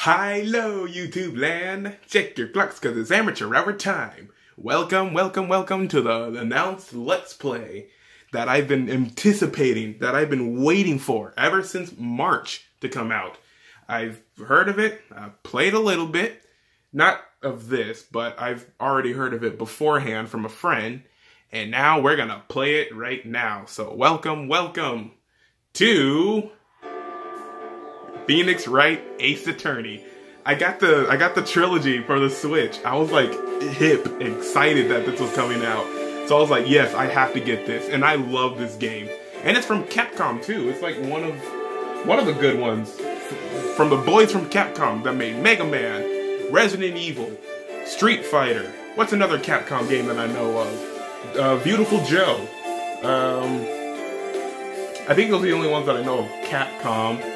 Hello, YouTube land. Check your clocks because it's amateur hour time. Welcome to the announced Let's Play that I've been anticipating, that I've been waiting for ever since March to come out. I've heard of it, I've played a little bit, not of this, but I've already heard of it beforehand from a friend, and now we're gonna play it right now. So welcome to Phoenix Wright Ace Attorney. I got the trilogy for the Switch. I was like excited that this was coming out. So I was like, yes, I have to get this. And I love this game. And it's from Capcom too. It's like one of the good ones. From the boys from Capcom that made Mega Man, Resident Evil, Street Fighter. What's another Capcom game that I know of? Beautiful Joe. I think those are the only ones that I know of Capcom.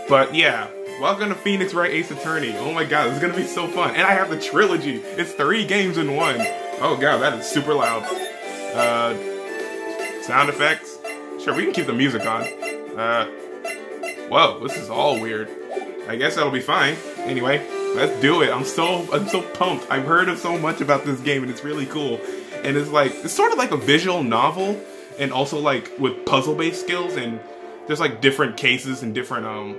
But yeah, welcome to Phoenix Wright Ace Attorney. Oh my god, this is gonna be so fun. And I have the trilogy. It's 3 games in 1. Oh god, that is super loud. Sound effects? Sure, we can keep the music on. Whoa, this is all weird. I guess that'll be fine. Anyway, let's do it. I'm so pumped. I've heard of so much about this game and it's really cool. And it's sort of like a visual novel and also like with puzzle-based skills, and there's like different cases and different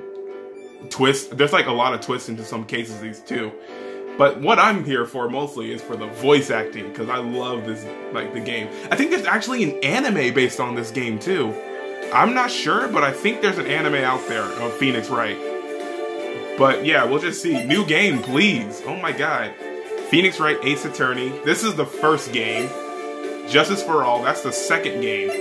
twists. There's like a lot of twists into some cases these too. But what I'm here for mostly is for the voice acting, because I love this, like, the game. I think there's actually an anime based on this game too. I'm not sure, but I think there's an anime out there of Phoenix Wright. But yeah, we'll just see. New game, please. Oh my god. Phoenix Wright Ace Attorney. This is the first game. Justice for All, that's the second game.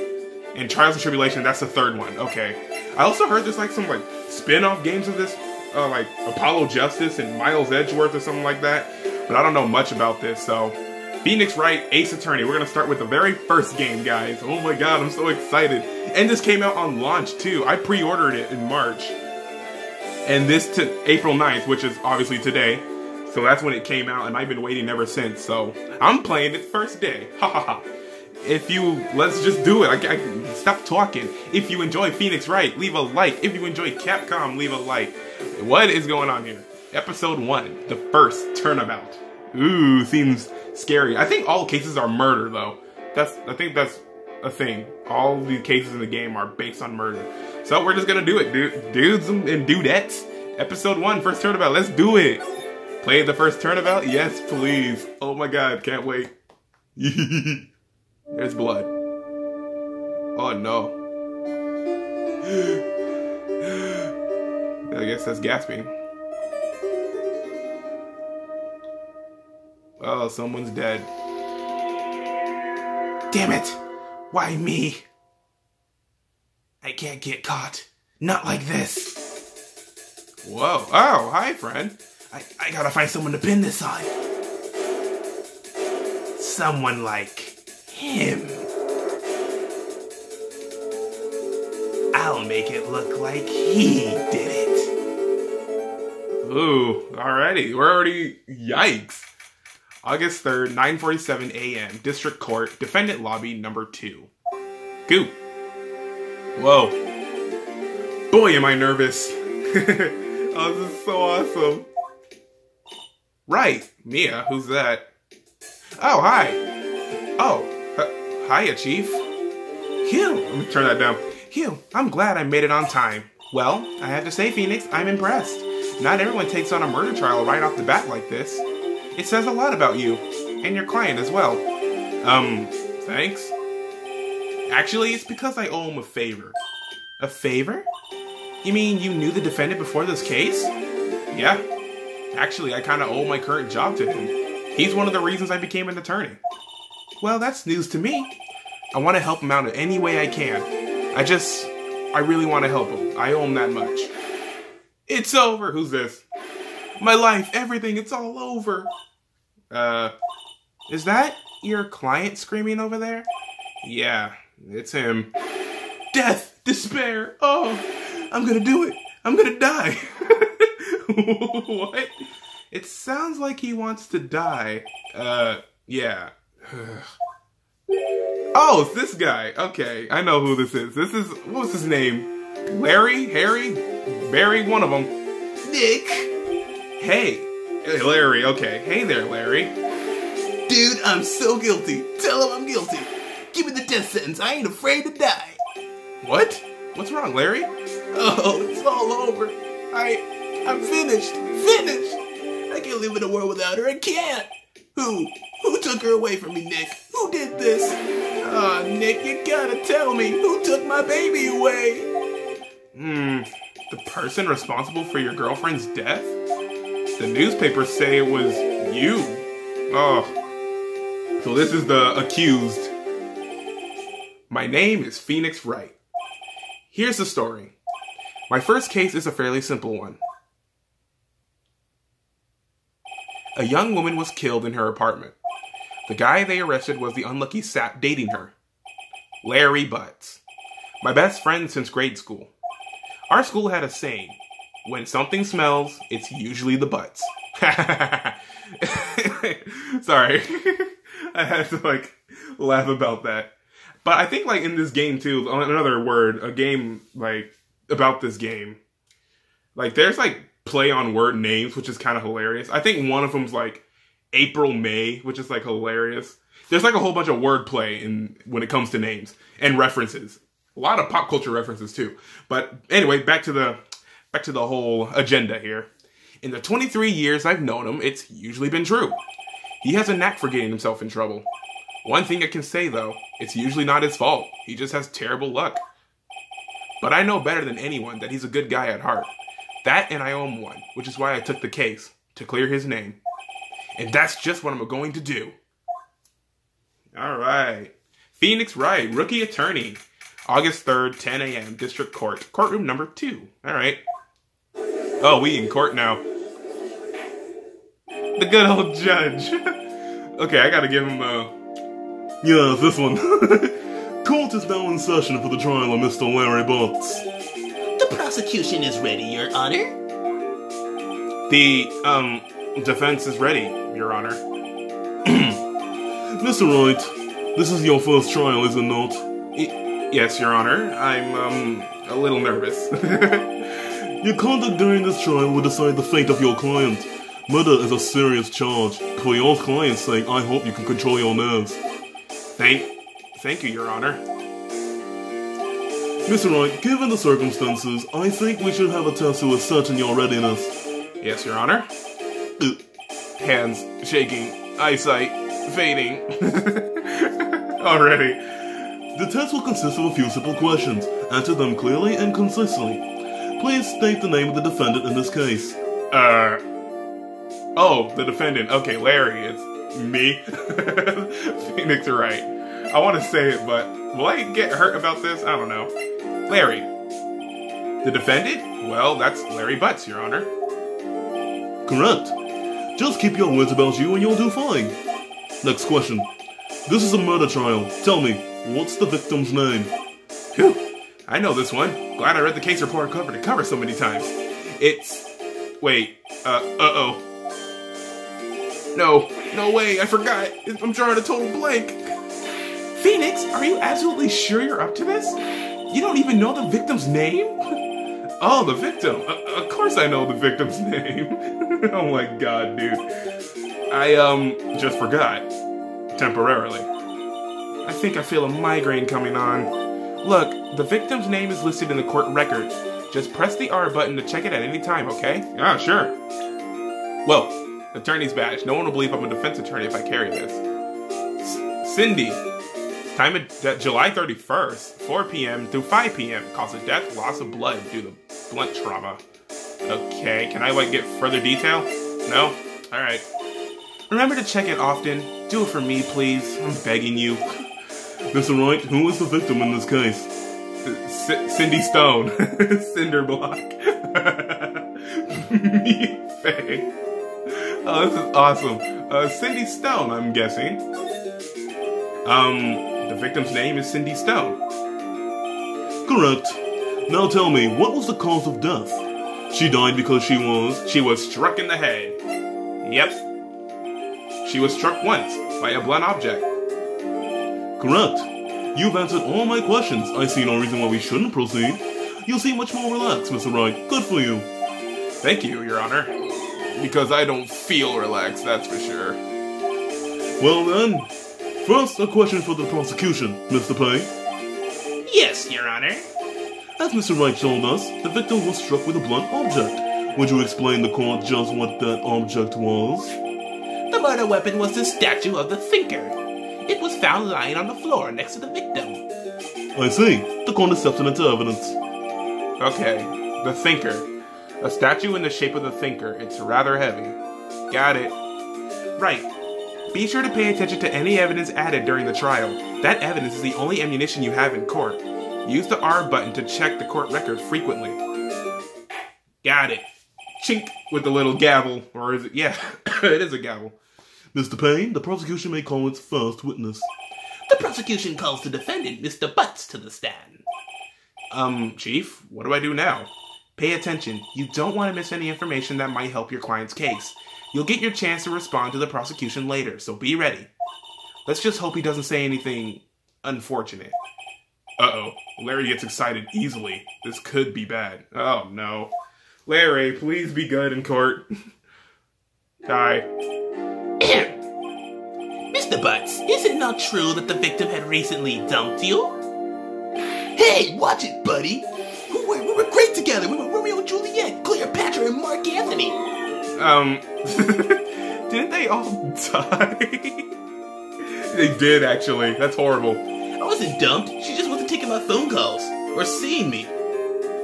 And Trials and Tribulation, that's the third one. Okay. I also heard there's like some like spin-off games of this, like Apollo Justice and Miles Edgeworth or something like that. But I don't know much about this, so Phoenix Wright Ace Attorney. We're gonna start with the very first game, guys. Oh my god, I'm so excited. And this came out on launch too. I pre-ordered it in March. And this to April 9th, which is obviously today. So that's when it came out, and I've been waiting ever since. So I'm playing it first day. Ha ha ha. Let's just do it. I stop talking. If you enjoy Phoenix Wright, leave a like. If you enjoy Capcom, leave a like. What is going on here? Episode 1, the first turnabout. Ooh, seems scary. I think all cases are murder, though. I think that's a thing. All the cases in the game are based on murder. So we're just gonna do it, dudes and dudettes. Episode 1, first turnabout. Let's do it. Play the first turnabout? Yes, please. Oh my god, can't wait. There's blood. Oh no. I guess that's gasping. Oh, someone's dead. Damn it! Why me? I can't get caught. Not like this. Whoa. Oh, hi, friend. I gotta find someone to pin this on. Someone like him. I'll make it look like he did it. Ooh, alrighty. We're already... Yikes. August 3rd, 9:47 a.m. District Court, Defendant Lobby number 2. Goop. Whoa. Boy, am I nervous. Oh, this is so awesome. Right. Mia, who's that? Oh, hi. Oh, hiya, Chief. Phew. Let me turn that down. Phew, I'm glad I made it on time. Well, I have to say, Phoenix, I'm impressed. Not everyone takes on a murder trial right off the bat like this. It says a lot about you. And your client as well. Thanks? Actually, it's because I owe him a favor. A favor? You mean you knew the defendant before this case? Yeah. Actually, I kinda owe my current job to him. He's one of the reasons I became an attorney. Well, that's news to me. I want to help him out in any way I can. I really want to help him. I owe him that much. It's over. Who's this? My life, everything, it's all over. Is that your client screaming over there? Yeah, it's him. Death, despair. Oh, I'm gonna do it. I'm gonna die. What? It sounds like he wants to die. Yeah. Oh, it's this guy. Okay, I know who this is. What was his name? Larry? Harry? Barry? One of them. Nick? Hey, Larry, okay. Hey there, Larry. Dude, I'm so guilty. Tell him I'm guilty. Give me the death sentence. I ain't afraid to die. What? What's wrong, Larry? Oh, it's all over. I'm finished. Finished. I can't live in a world without her. I can't. Who took her away from me, Nick? Who did this? Oh, Nick, you gotta tell me. Who took my baby away? The person responsible for your girlfriend's death? The newspapers say it was you. Oh. So this is the accused. My name is Phoenix Wright. Here's the story. My first case is a fairly simple one. A young woman was killed in her apartment. The guy they arrested was the unlucky sap dating her. Larry Butts. My best friend since grade school. Our school had a saying, when something smells, it's usually the butts. Sorry. I had to, laugh about that. But I think, in this game, too, another word, a game, about this game. There's, play on word names, which is kind of hilarious. I think one of them's, April May, which is, hilarious. There's, a whole bunch of wordplay when it comes to names and references. A lot of pop culture references, too. But anyway, back to the whole agenda here. In the 23 years I've known him, it's usually been true. He has a knack for getting himself in trouble. One thing I can say, though, it's usually not his fault. He just has terrible luck. But I know better than anyone that he's a good guy at heart. That and I owe him one, which is why I took the case, to clear his name. And that's just what I'm going to do. Alright. Phoenix Wright, rookie attorney. August 3rd, 10 a.m., District Court. Courtroom number 2. Alright. Oh, we in court now. The good old judge. Okay, I gotta give him Yeah, this one. Court is now in session for the trial of Mr. Larry Butts. The prosecution is ready, Your Honor. The, defense is ready, Your Honor. Mr. Wright, this is your first trial, is it not? Yes, Your Honor. I'm, a little nervous. Your conduct during this trial will decide the fate of your client. Murder is a serious charge. For your client's sake, I hope you can control your nerves. Thank you, Your Honor. Mr. Wright, given the circumstances, I think we should have a test to ascertain your readiness. Yes, Your Honor. Hands shaking, eyesight fading. Already. The test will consist of a few simple questions. Answer them clearly and concisely. Please state the name of the defendant in this case. Oh, the defendant. Okay, Larry. It's me. Phoenix Wright. I want to say it, but will I get hurt about this? I don't know. Larry. The defendant? Well, that's Larry Butts, Your Honor. Correct. Just keep your words about you and you'll do fine. Next question. This is a murder trial. Tell me, what's the victim's name? Phew. I know this one. Glad I read the case report cover to cover so many times. It's... Wait. Uh-oh. No way. I forgot. I'm drawing a total blank. Phoenix, are you absolutely sure you're up to this? You don't even know the victim's name? Oh, the victim. Of course I know the victim's name. Oh my god, dude. I, just forgot. Temporarily. I think I feel a migraine coming on. Look, the victim's name is listed in the court record. Just press the R button to check it at any time, okay? Ah, sure. Whoa, attorney's badge. No one will believe I'm a defense attorney if I carry this. Cindy. Time of July 31st, 4 p.m. through 5 p.m. Cause of death, loss of blood due to blunt trauma. Okay, can I, get further detail? No? Alright. Remember to check it often. Do it for me, please. I'm begging you. Mr. Wright, who is the victim in this case? Cindy Stone. Cinderblock. Me, Faye. Oh, this is awesome. Cindy Stone, I'm guessing. The victim's name is Cindy Stone. Correct. Now tell me, what was the cause of death? She died because she was struck in the head. Yep. She was struck once by a blunt object. Correct. You've answered all my questions. I see no reason why we shouldn't proceed. You seem much more relaxed, Mr. Wright. Good for you. Thank you, Your Honor. because I don't feel relaxed, that's for sure. Well then, first a question for the prosecution, Mr. Payne. Yes, Your Honor. As Mr. Wright told us, the victim was struck with a blunt object. Would you explain to the court just what that object was? The murder weapon was the statue of the thinker. It was found lying on the floor next to the victim. I see. The court accepts it into evidence. Okay, the thinker. A statue in the shape of the thinker. It's rather heavy. Got it. Right. Be sure to pay attention to any evidence added during the trial. That evidence is the only ammunition you have in court. Use the R button to check the court record frequently. Got it. Chink with the little gavel. Or is it? Yeah, it is a gavel. Mr. Payne, the prosecution may call its first witness. The prosecution calls the defendant, Mr. Butts, to the stand. Chief, what do I do now? Pay attention. You don't want to miss any information that might help your client's case. You'll get your chance to respond to the prosecution later, so be ready. Let's just hope he doesn't say anything unfortunate. Uh-oh. Larry gets excited easily. This could be bad. Oh, no. Larry, please be good in court. Die. Mr. Butts, is it not true that the victim had recently dumped you? Hey, watch it, buddy. We were great together. We were Romeo and Juliet, Cleopatra, and Mark Anthony. Didn't they all die? They did, actually. That's horrible. I wasn't dumped. She just wasn't taking my phone calls. Or seeing me.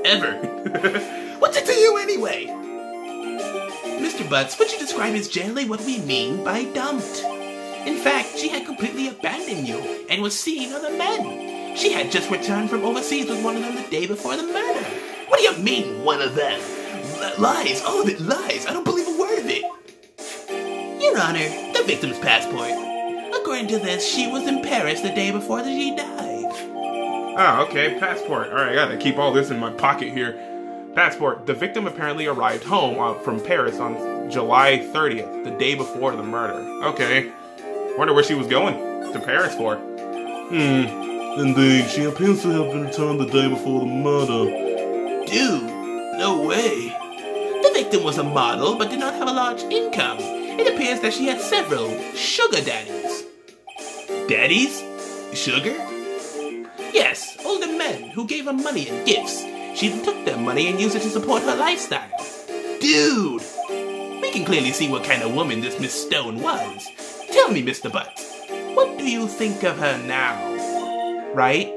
Ever. What's it to you anyway? Mr. Butts, what you describe is generally what we mean by dumped. In fact, she had completely abandoned you and was seeing other men. She had just returned from overseas with one of them the day before the murder. What do you mean, one of them? Lies. All of it lies. I don't believe a word of it. Your Honor, the victim's passport. According to this, she was in Paris the day before she died. Oh, okay. Passport. Alright, I gotta keep all this in my pocket here. Passport. The victim apparently arrived home from Paris on July 30th, the day before the murder. Okay. Wonder where she was going to Paris for. Indeed, she appears to have been returned the day before the murder. Dude, no way. The victim was a model, but did not have a large income. It appears that she had several sugar daddies. Daddies? Sugar? Yes, older men who gave her money and gifts. She took their money and used it to support her lifestyle. Dude! We can clearly see what kind of woman this Miss Stone was. Tell me, Mr. Butts, what do you think of her now? Right?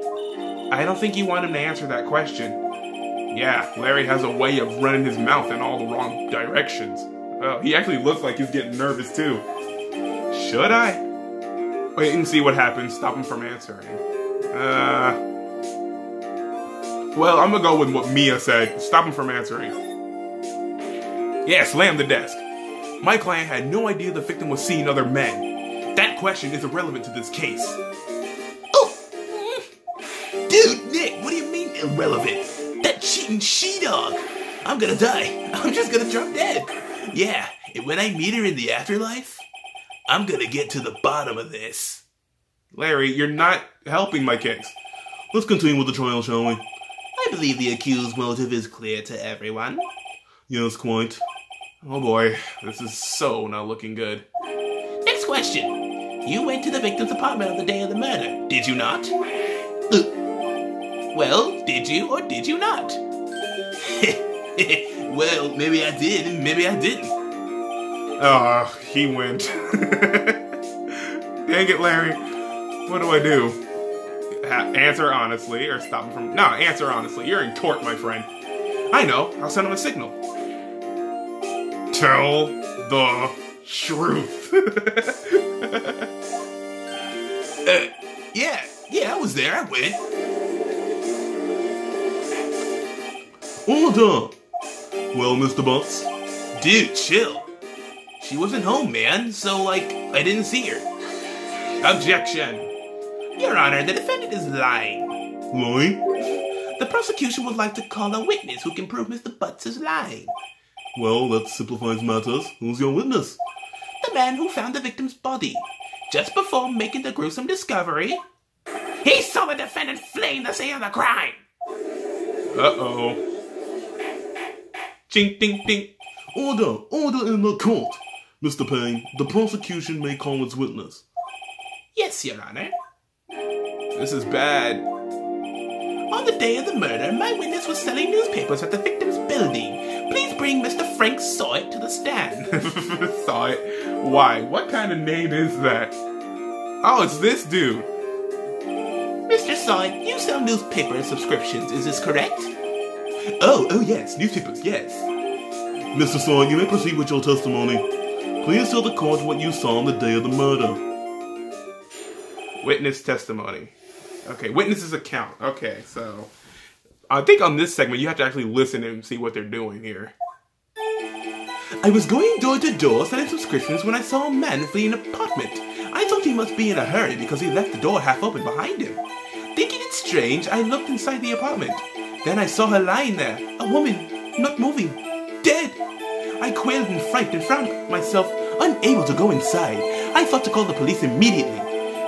I don't think you want him to answer that question. Yeah, Larry has a way of running his mouth in all the wrong directions. Oh, he actually looks like he's getting nervous too. Should I? Wait and see what happens. Stop him from answering. Well, I'm gonna go with what Mia said. Stop him from answering. Yeah, slam the desk. My client had no idea the victim was seeing other men. That question is irrelevant to this case. Oh! Dude, Nick, what do you mean irrelevant? That cheating she-dog! I'm gonna die. I'm just gonna drop dead. Yeah, and when I meet her in the afterlife, I'm gonna get to the bottom of this. Larry, you're not helping my case. Let's continue with the trial, shall we? I believe the accused's motive is clear to everyone. Yes, quite. Oh boy, this is so not looking good. Next question. You went to the victim's apartment on the day of the murder, did you not? Well, did you or did you not? Well, maybe I did and maybe I didn't. Oh, he went. Dang it, Larry. What do I do? Answer honestly or stop him from... No, answer honestly. You're in court, my friend. I know. I'll send him a signal. Tell the truth. Yeah, I was there. I went. Order! Well, Mr. Butts? Dude, chill. She wasn't home, man, so, I didn't see her. Objection. Your Honor, the defendant is lying. Lying? The prosecution would like to call a witness who can prove Mr. Butts is lying. Well, that simplifies matters. Who's your witness? The man who found the victim's body. Just before making the gruesome discovery, he saw the defendant fleeing the scene of the crime. Uh-oh. Ching, ding, ding. Order in the court. Mr. Payne, the prosecution may call its witness. Yes, Your Honor. This is bad. On the day of the murder, my witness was selling newspapers at the victim's building. Please bring Mr. Frank Sawit to the stand. Saw it. Why? What kind of name is that? Oh, it's this dude. Mr. Sawit, you sell newspaper subscriptions, is this correct? Oh, yes, newspapers, yes. Mr. Sawyer, you may proceed with your testimony. Please tell the court what you saw on the day of the murder. Witness testimony. Okay, witness's account. Okay, so I think on this segment you have to actually listen and see what they're doing here. I was going door to door selling subscriptions when I saw a man flee an apartment. I thought he must be in a hurry because he left the door half open behind him. Thinking it strange, I looked inside the apartment. Then I saw her lying there, a woman, not moving, dead. I quailed in fright and found myself unable to go inside. I thought to call the police immediately.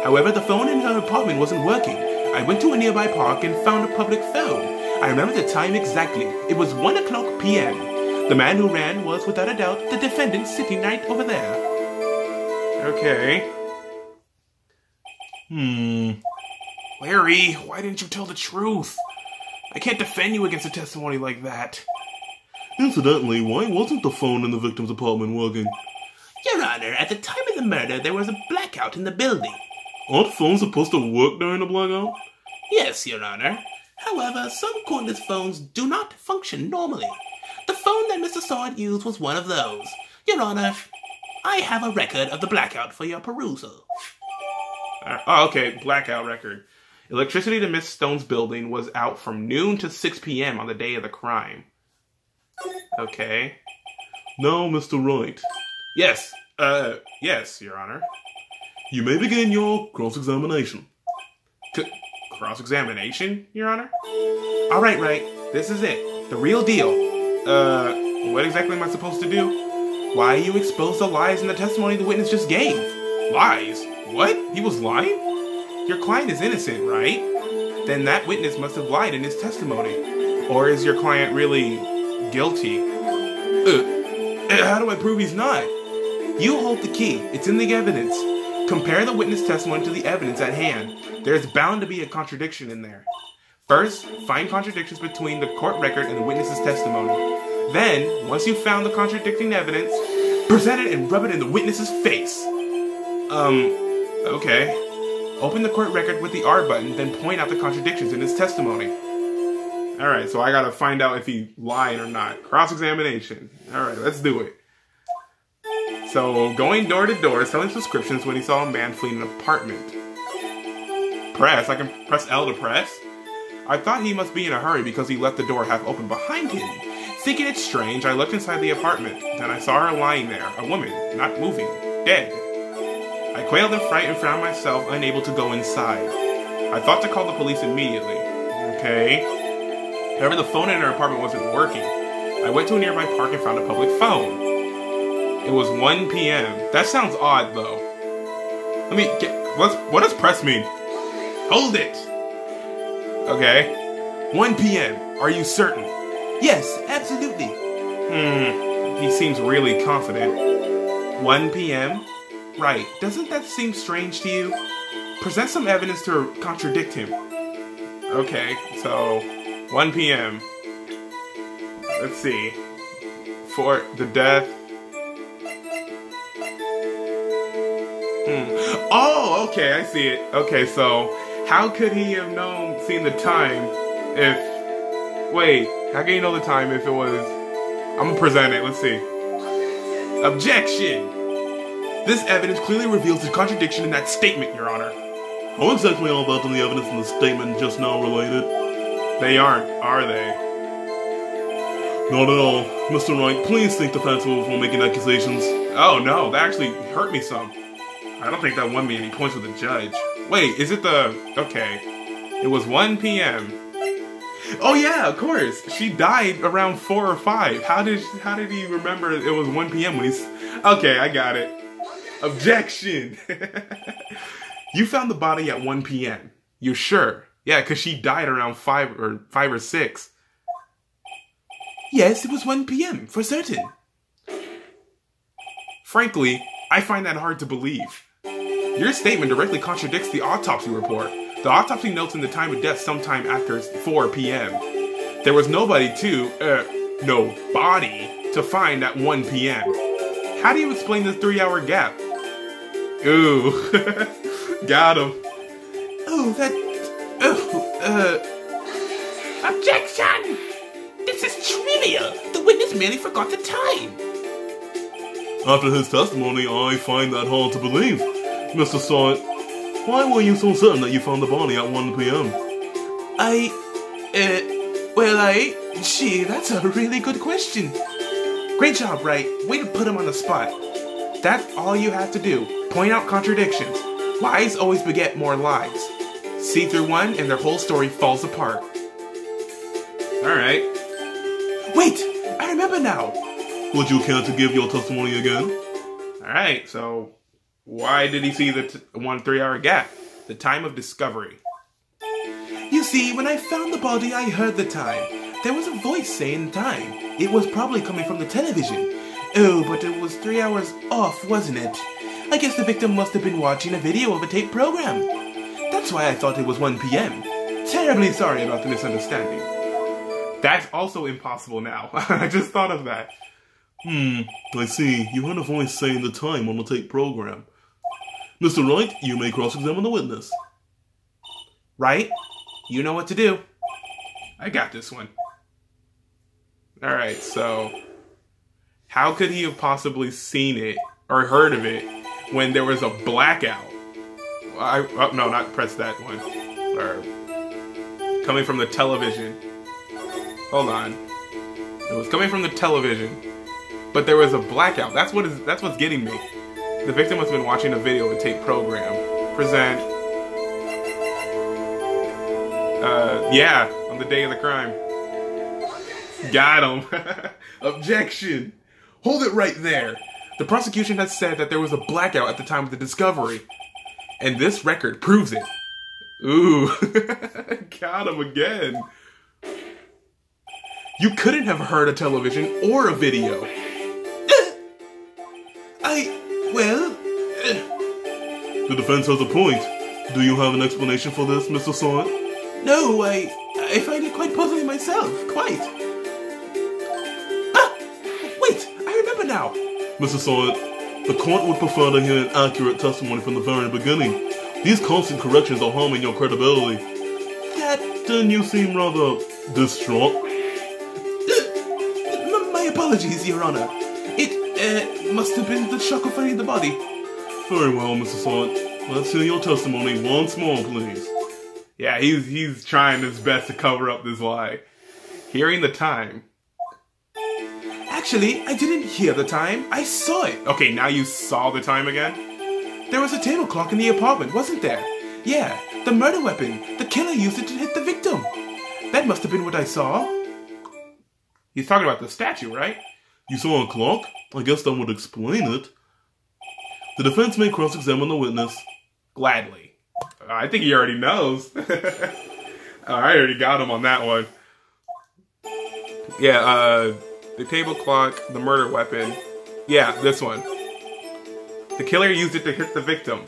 However, the phone in her apartment wasn't working. I went to a nearby park and found a public phone. I remember the time exactly. It was 1 o'clock p.m. The man who ran was, without a doubt, the defendant sitting right over there. Okay. Larry, why didn't you tell the truth? I can't defend you against a testimony like that. Incidentally, why wasn't the phone in the victim's apartment working? Your Honor, at the time of the murder, there was a blackout in the building. Aren't phones supposed to work during a blackout? Yes, Your Honor. However, some cordless phones do not function normally. The phone that Mr. Sawyer used was one of those. Your Honor, I have a record of the blackout for your perusal. Oh, okay, blackout record. Electricity to Miss Stone's building was out from noon to 6 p.m. on the day of the crime. Okay. Now, Mr. Wright. Yes, Your Honor. You may begin your cross-examination. Cross-examination, Your Honor? All right, Wright. This is it. The real deal. What exactly am I supposed to do? Why you expose the lies in the testimony the witness just gave? Lies? What? He was lying? Your client is innocent, right? Then that witness must have lied in his testimony. Or is your client really guilty? How do I prove he's not? You hold the key. It's in the evidence. Compare the witness testimony to the evidence at hand. There's bound to be a contradiction in there. First, find contradictions between the court record and the witness's testimony. Then, once you've found the contradicting evidence, present it and rub it in the witness's face. Okay. Open the court record with the R button, then point out the contradictions in his testimony. Alright, so I gotta find out if he lied or not. Cross-examination. Alright, let's do it. So, going door to door, selling subscriptions when he saw a man fleeing an apartment. Press. I can press L to press? I thought he must be in a hurry because he left the door half open behind him. Thinking it strange, I looked inside the apartment. Then I saw her lying there, a woman, not moving, dead. I quailed in fright and found myself unable to go inside. I thought to call the police immediately. Okay. However, the phone in her apartment wasn't working. I went to a nearby park and found a public phone. It was 1 p.m. That sounds odd, though. Let me get... What does press mean? Hold it! Okay. 1 p.m. Are you certain? Yes, absolutely. He seems really confident. 1 p.m.? Right. Doesn't that seem strange to you? Present some evidence to contradict him. Okay, so 1 p.m. Let's see. For the death. Oh, okay, I see it. Okay, so how could he have seen the time if... Wait, how can you know the time if it was... I'm gonna present it, let's see. Objection! This evidence clearly reveals the contradiction in that statement, Your Honor. How exactly are that and the evidence in the statement just now related? They aren't, are they? Not at all. Mr. Wright, please think the facts over before making accusations. Oh no, that actually hurt me some. I don't think that won me any points with the judge. Wait, is it the... Okay. It was 1 p.m. Oh yeah, of course. She died around 4 or 5. How did he remember it was 1 p.m. when he's... Okay, I got it. Objection! You found the body at 1 p.m. You're sure? Yeah, because she died around 5 or 6. Yes, it was 1 p.m. for certain. Frankly, I find that hard to believe. Your statement directly contradicts the autopsy report. The autopsy notes in the time of death sometime after 4 p.m. There was no body to find at 1 p.m. How do you explain this 3-hour gap? Ooh, got him. Objection! This is trivial. The witness merely forgot the time. After his testimony, I find that hard to believe. Mr. Sawyer, why were you so certain that you found the body at 1 p.m.? Gee, that's a really good question. Great job, Wright. Way to put him on the spot. That's all you have to do. Point out contradictions. Lies always beget more lies. See through one and their whole story falls apart. Alright. Wait! I remember now! Would you care to give your testimony again? Alright, so why did he see the 3-hour gap? The time of discovery. You see, when I found the body, I heard the time. There was a voice saying time. It was probably coming from the television. Oh, but it was 3 hours off, wasn't it? I guess the victim must have been watching a video of a tape program. That's why I thought it was 1 p.m. Terribly sorry about the misunderstanding. That's also impossible now. I just thought of that. I see. You heard a voice saying the time on the tape program. Mr. Wright, you may cross-examine the witness. Right? You know what to do. I got this one. Alright, so how could he have possibly seen it or heard of it when there was a blackout? No, not press that one. Or coming from the television. Hold on. It was coming from the television, but there was a blackout. That's what's getting me. The victim must have been watching a video of a tape program. Present. Yeah, on the day of the crime. Got him. Objection. Hold it right there. The prosecution has said that there was a blackout at the time of the discovery. And this record proves it. Ooh. Got him again. You couldn't have heard a television or a video. The defense has a point. Do you have an explanation for this, Mr. Sawyer? No, I find it quite puzzling myself. Quite. Wait, I remember now. Mr. Sawyer, the court would prefer to hear an accurate testimony from the very beginning. These constant corrections are harming your credibility. Then you seem rather distraught. My apologies, Your Honor. It must have been the shock of finding the body. Very well, Mr. Sawyer. Let's hear your testimony once more, please. Yeah, he's trying his best to cover up this lie. Hearing the time. Actually, I didn't hear the time. I saw it. Okay, now you saw the time again? There was a table clock in the apartment, wasn't there? Yeah, the murder weapon. The killer used it to hit the victim. That must have been what I saw. He's talking about the statue, right? You saw a clock? I guess that would explain it. The defense may cross-examine the witness. Gladly. I think he already knows. I already got him on that one. Yeah, the table clock, the murder weapon. Yeah, this one. The killer used it to hit the victim.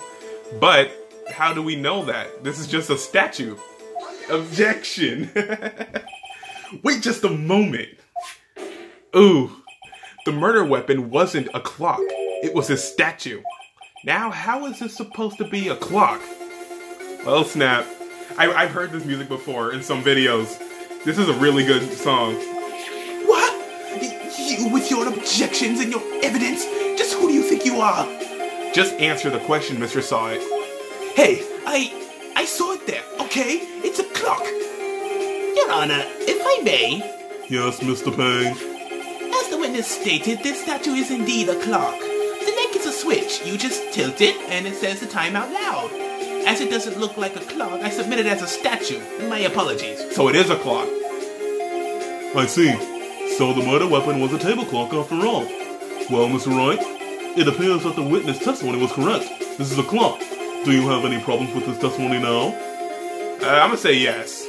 But how do we know that? This is just a statue. Objection. Wait just a moment. Ooh. The murder weapon wasn't a clock. It was a statue. Now, how is this supposed to be a clock? Well, snap. I've heard this music before in some videos. This is a really good song. What? You with your objections and your evidence? Just who do you think you are? Just answer the question, Mr. Sawyer. Hey, I saw it there, okay? It's a clock. Your Honor, if I may. Yes, Mr. Payne. As the witness stated, this statue is indeed a clock. The neck is a switch. You just tilt it, and it says the time out loud. As it doesn't look like a clock, I submit it as a statue. My apologies. So it is a clock. I see. So the murder weapon was a table clock after all. Well, Mr. Wright, it appears that the witness testimony was correct. This is a clock. Do you have any problems with this testimony now? I'm gonna say yes.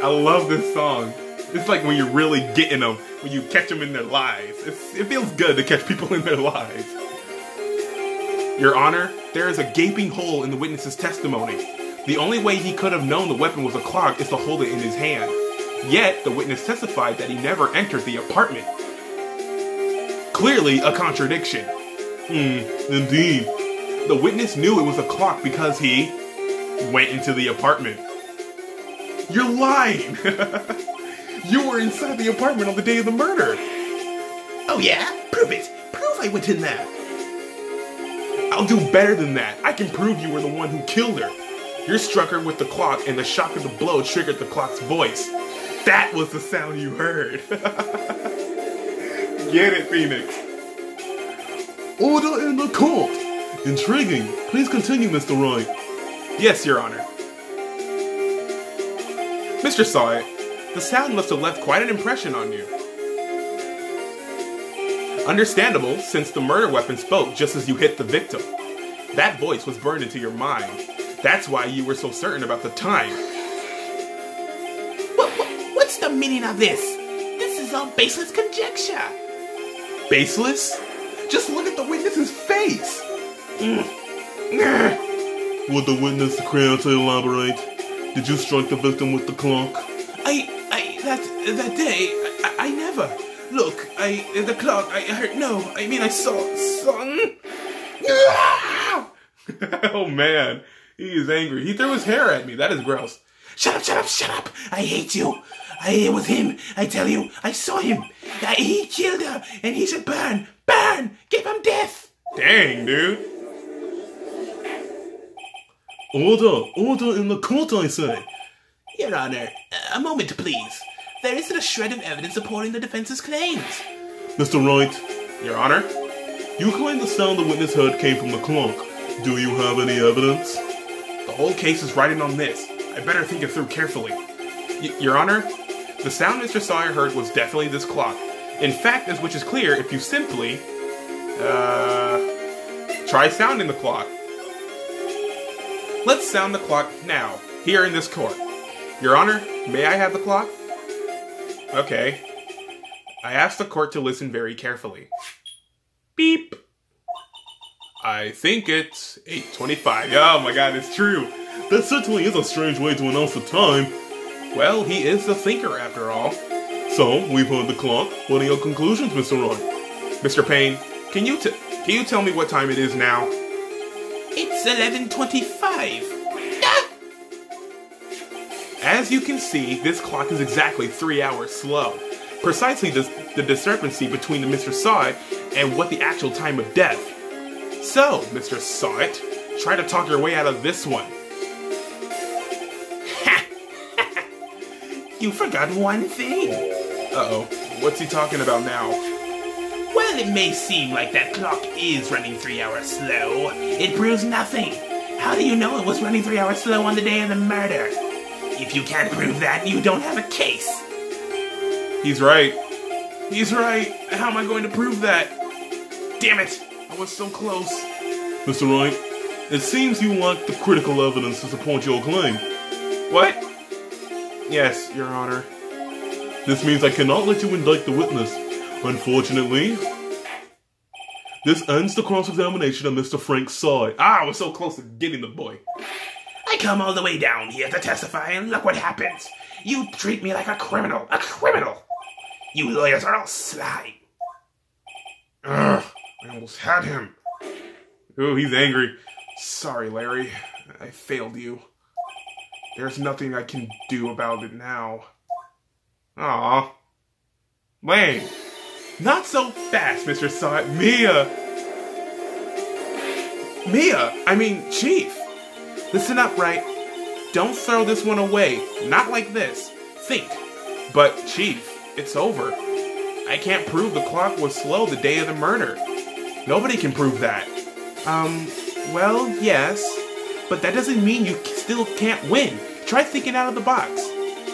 I love this song. It's like when you're really getting them, when you catch them in their lies. It feels good to catch people in their lies. Your Honor, there is a gaping hole in the witness's testimony. The only way he could have known the weapon was a clock is to hold it in his hand. Yet, the witness testified that he never entered the apartment. Clearly a contradiction. Indeed. The witness knew it was a clock because he went into the apartment. You're lying! You were inside the apartment on the day of the murder. Oh yeah? Prove it. Prove I went in there. I'll do better than that. I can prove you were the one who killed her. You struck her with the clock and the shock of the blow triggered the clock's voice. That was the sound you heard. Get it, Phoenix. Order in the court. Intriguing. Please continue, Mr. Wright. Yes, Your Honor. Mr. Sawyer, the sound must have left quite an impression on you. Understandable, since the murder weapon spoke just as you hit the victim. That voice was burned into your mind. That's why you were so certain about the time. What's the meaning of this? This is all baseless conjecture. Baseless? Just look at the witness's face. Would the witness care to elaborate? Did you strike the victim with the clock? That day, I never. Look, the clock, I heard, no, I mean I saw. Oh man, he is angry. He threw his hair at me. That is gross. Shut up. I hate you. It was him. I tell you, I saw him. He killed her, and he should burn. Give him death. Dang, dude. Order in the court, I say. Your Honor, a moment, please. There isn't a shred of evidence supporting the defense's claims. Mr. Wright, Your Honor, you claim the sound the witness heard came from the clock. Do you have any evidence? the whole case is riding on this. I better think it through carefully. Your Honor, the sound Mr. Sawyer heard was definitely this clock. In fact, which is clear if you simply, try sounding the clock. Let's sound the clock now, here in this court. Your Honor, may I have the clock? Okay. I asked the court to listen very carefully. Beep. I think it's 8:25. Oh my god, it's true. That certainly is a strange way to announce the time. Well, he is the thinker after all. So, we've heard the clock. What are your conclusions, Mr. Wright? Mr. Payne, can you tell me what time it is now? It's 11:25. As you can see, this clock is exactly 3 hours slow. Precisely the discrepancy between the Mr. Sawyer and what the actual time of death. So, Mr. Sawyer, try to talk your way out of this one. You forgot one thing. Uh-oh, what's he talking about now? While it may seem like that clock is running 3 hours slow, it proves nothing. How do you know it was running 3 hours slow on the day of the murder? If you can't prove that, you don't have a case. He's right. He's right. How am I going to prove that? Damn it, I was so close. Mr. Wright, it seems you lack the critical evidence to support your claim. What? Yes, Your Honor. This means I cannot let you indict the witness. Unfortunately, this ends the cross-examination of Mr. Frank Sawyer. I was so close to getting the boy. I come all the way down here to testify, and look what happens. You treat me like a criminal. A criminal! You lawyers are all sly. Ugh, I almost had him. Ooh, he's angry. Sorry, Larry. I failed you. There's nothing I can do about it now. Aw. Lane. Not so fast, Mr. Sawyer. Chief. Listen up, Wright. Don't throw this one away. Not like this. Think. But, Chief, it's over. I can't prove the clock was slow the day of the murder. Nobody can prove that. Well, yes. But that doesn't mean you still can't win. Try thinking out of the box.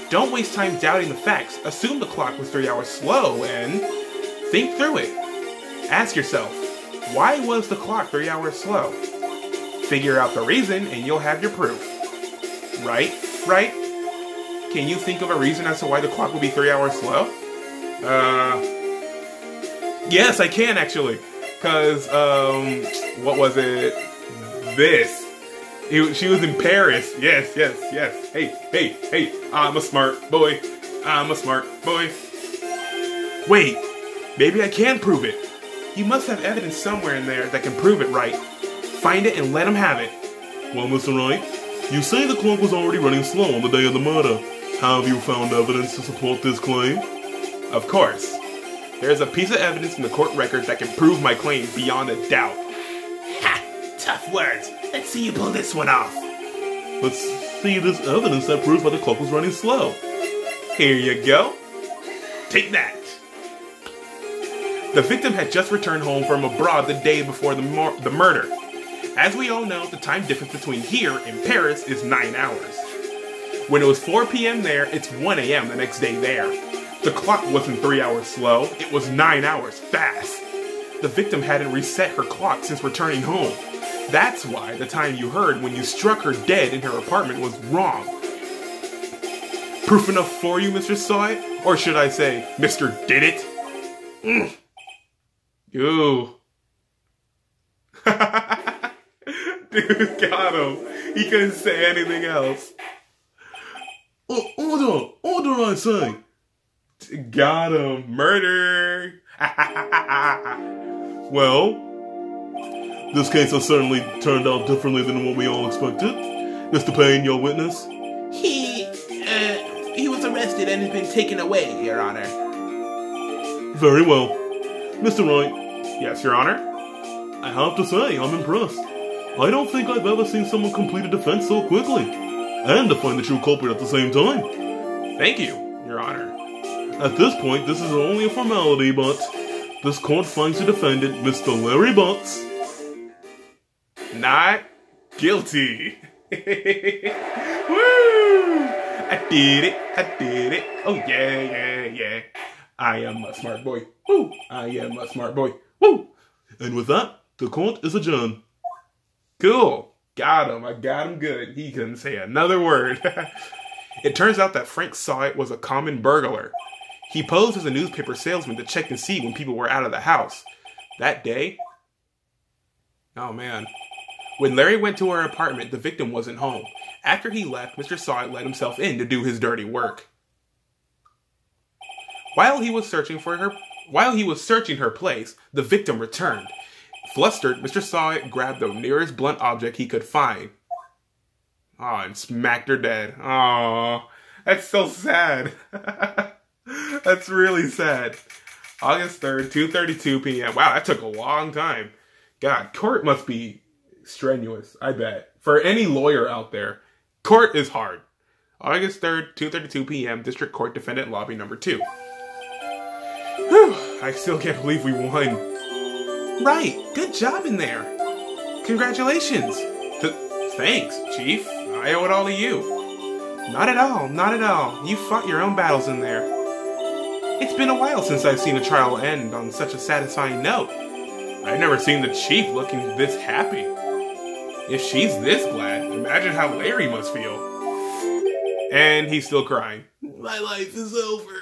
Don't waste time doubting the facts. Assume the clock was 3 hours slow and think through it. Ask yourself, why was the clock 3 hours slow? Figure out the reason and you'll have your proof. Right? Right? Can you think of a reason as to why the clock would be 3 hours slow? Yes, I can actually. Cause what was it? This. She was in Paris. Yes. Hey. I'm a smart boy. Wait, maybe I can prove it. You must have evidence somewhere in there that can prove it, right? Find it and let him have it. Well, Mr. Wright, you say the clock was already running slow on the day of the murder. Have you found evidence to support this claim? Of course. There's a piece of evidence in the court record that can prove my claim beyond a doubt. Ha! Tough words. Let's see you pull this one off. Let's see this evidence that proves why the clock was running slow. Here you go. Take that. The victim had just returned home from abroad the day before the murder. As we all know, the time difference between here and Paris is 9 hours. When it was 4 p.m. there, it's 1 a.m. the next day there. The clock wasn't 3 hours slow, it was 9 hours fast. The victim hadn't reset her clock since returning home. That's why the time you heard when you struck her dead in her apartment was wrong. Proof enough for you, Mr. Saw It? Or should I say, Mr. Did It? Ooh. Dude, got him. He couldn't say anything else. Oh, order, I say. Got him. Murder. Well, this case has certainly turned out differently than what we all expected. Mr. Payne, your witness? He was arrested and has been taken away, Your Honor. Very well. Mr. Wright? Yes, Your Honor? I have to say, I'm impressed. I don't think I've ever seen someone complete a defense so quickly. And to find the true culprit at the same time. Thank you, Your Honor. At this point, this is only a formality, but this court finds the defendant, Mr. Larry Butts, not guilty. Woo! I did it. Oh, yeah. I am a smart boy. Woo! I am a smart boy. Woo! And with that, the court is adjourned. Cool. Got him. I got him good. He couldn't say another word. It turns out that Frank Saw It was a common burglar. He posed as a newspaper salesman to check and see when people were out of the house. That day... Oh, man. When Larry went to her apartment, the victim wasn't home. After he left, Mr. Saw It let himself in to do his dirty work. While he was searching her place, the victim returned. Flustered, Mr. Saw It grabbed the nearest blunt object he could find. And smacked her dead. That's so sad. That's really sad. August 3rd, 2:32 p.m. Wow, that took a long time. God, court must be strenuous, I bet. For any lawyer out there, court is hard. August 3rd, 2:32 p.m., District Court Defendant Lobby Number 2. Whew, I still can't believe we won. Right, good job in there. Congratulations. Thanks, Chief. I owe it all to you. Not at all. You fought your own battles in there. It's been a while since I've seen a trial end on such a satisfying note. I've never seen the Chief looking this happy. If she's this glad, imagine how Larry must feel. And he's still crying. My life is over.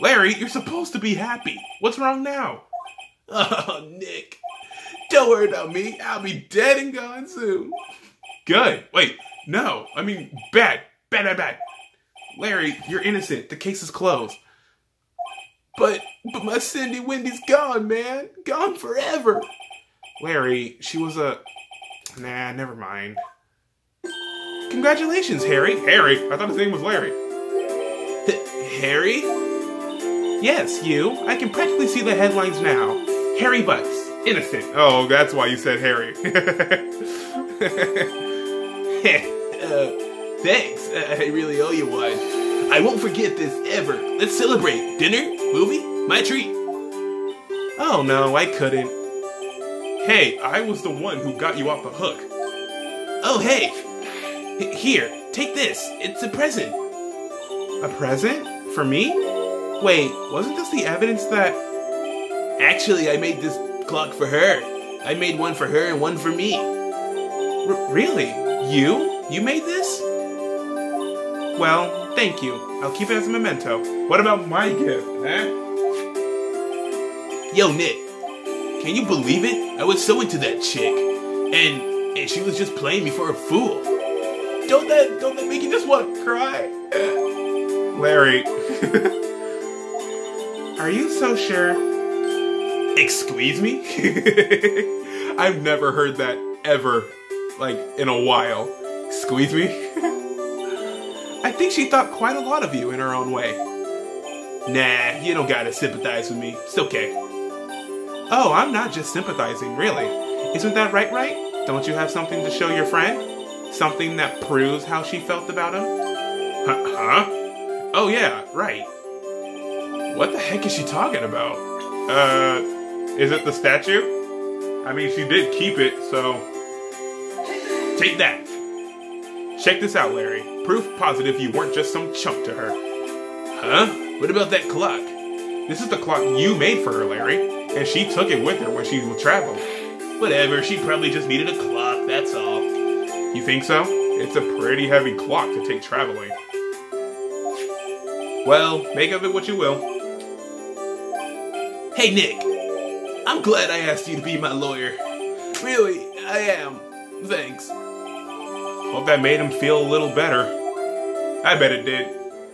Larry, you're supposed to be happy. What's wrong now? Oh, Nick. Don't worry about me. I'll be dead and gone soon. Good. Wait, no. I mean, bad. Larry, you're innocent. The case is closed. But my Cindy Wendy's gone, man. Gone forever. Larry, she was a... Nah, never mind. Congratulations, Harry. Harry? I thought his name was Larry. Harry? Yes, you. I can practically see the headlines now. Harry Butts. Innocent. Oh, that's why you said Harry. Thanks. I really owe you one. I won't forget this ever. Let's celebrate. Dinner? Movie? My treat. Oh, no, I couldn't. Hey, I was the one who got you off the hook. Oh, hey. Here, take this. It's a present. A present? For me? Wait, wasn't this the evidence that... Actually, I made this clock for her. I made one for her and one for me. Really? You? You made this? Well, thank you. I'll keep it as a memento. What about my gift, eh? Yo, Nick. can you believe it? I was so into that chick. And she was just playing me for a fool. Don't that make you just want to cry? Larry. Are you so sure? Excuse me? I've never heard that ever, like, in a while. Squeeze me? I think she thought quite a lot of you in her own way. Nah, you don't gotta sympathize with me. It's okay. Oh, I'm not just sympathizing, really. Isn't that right, Wright? Don't you have something to show your friend? Something that proves how she felt about him? Huh? Oh yeah, right. What the heck is she talking about? Is it the statue? I mean, she did keep it, so... Take that. Check this out, Larry. Proof positive you weren't just some chump to her. Huh? What about that clock? This is the clock you made for her, Larry. And she took it with her when she traveled. Whatever, she probably just needed a clock, that's all. You think so? It's a pretty heavy clock to take traveling. Well, make of it what you will. Hey, Nick. I'm glad I asked you to be my lawyer. Really, I am. Thanks. Hope that made him feel a little better. I bet it did.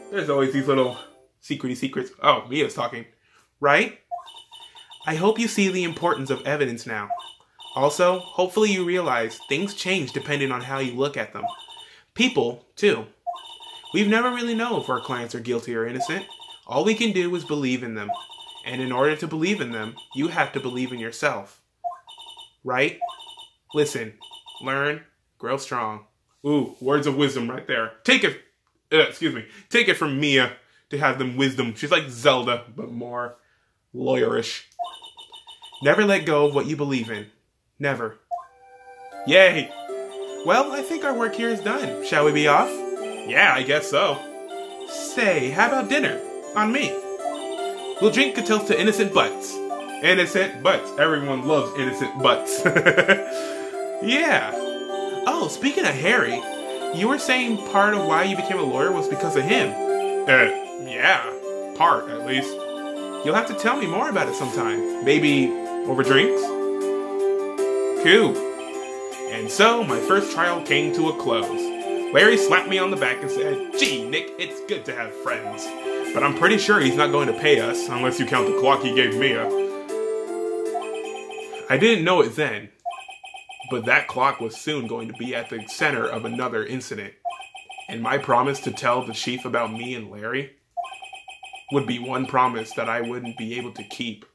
There's always these little secrety secrets. Oh, Mia's talking. Right? I hope you see the importance of evidence now. Also, hopefully you realize things change depending on how you look at them. People, too. We've never really known if our clients are guilty or innocent. All we can do is believe in them. And in order to believe in them, you have to believe in yourself. Right? Listen, learn, grow strong. Ooh, words of wisdom right there. Take it from Mia to have them wisdom. She's like Zelda, but more lawyerish. Never let go of what you believe in. Never. Yay! Well, I think our work here is done. Shall we be off? Yeah, I guess so. Say, how about dinner? On me. We'll drink a toast to innocent butts. Innocent butts. Everyone loves innocent butts. Yeah. Oh, speaking of Harry, you were saying part of why you became a lawyer was because of him. Yeah. Part, at least. You'll have to tell me more about it sometime. Maybe over drinks? Cool. And so, my first trial came to a close. Larry slapped me on the back and said, "Gee, Nick, it's good to have friends. But I'm pretty sure he's not going to pay us, unless you count the clock he gave Mia." I didn't know it then, but that clock was soon going to be at the center of another incident. And my promise to tell the chief about me and Larry would be one promise that I wouldn't be able to keep.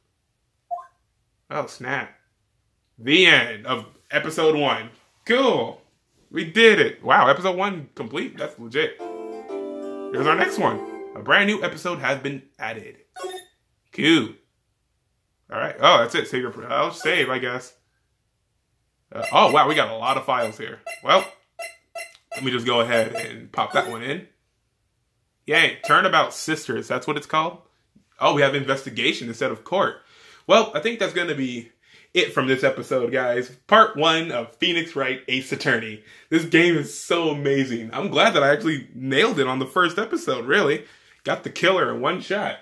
Oh, snap. The end of episode 1. Cool. We did it. Wow, episode 1 complete. That's legit. Here's our next one. A brand new episode has been added. Cool. Alright. Oh, that's it. Save your... I'll save, I guess. Oh, wow. We got a lot of files here. Well, let me just go ahead and pop that one in. Yay. Turnabout Sisters. That's what it's called? Oh, we have investigation instead of court. Well, I think that's going to be it from this episode, guys. Part 1 of Phoenix Wright Ace Attorney. This game is so amazing. I'm glad that I actually nailed it on the first episode, really. Got the killer in one shot.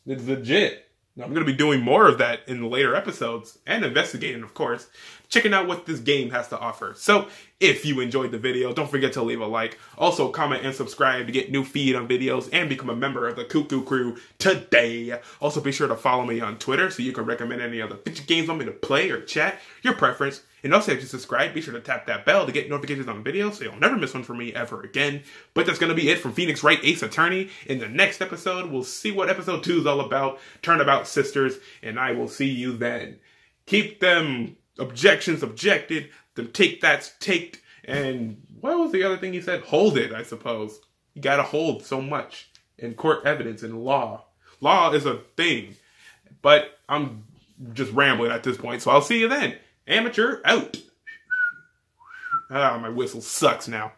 It's legit. I'm going to be doing more of that in the later episodes, and investigating, of course, checking out what this game has to offer. So, if you enjoyed the video, don't forget to leave a like. Also, comment and subscribe to get new feed on videos and become a member of the Cuckoo Crew today. Also, be sure to follow me on Twitter so you can recommend any other future games you want me to play or chat, your preference. And also, if you subscribe, be sure to tap that bell to get notifications on videos so you'll never miss one from me ever again. But that's going to be it from Phoenix Wright Ace Attorney. In the next episode, we'll see what episode 2 is all about. Turnabout Sisters. And I will see you then. Keep them objections objected. Them take that's taked. And what was the other thing he said? Hold it, I suppose. You got to hold so much in court evidence and law. Law is a thing. But I'm just rambling at this point. So I'll see you then. Amateur out. Ah, my whistle sucks now.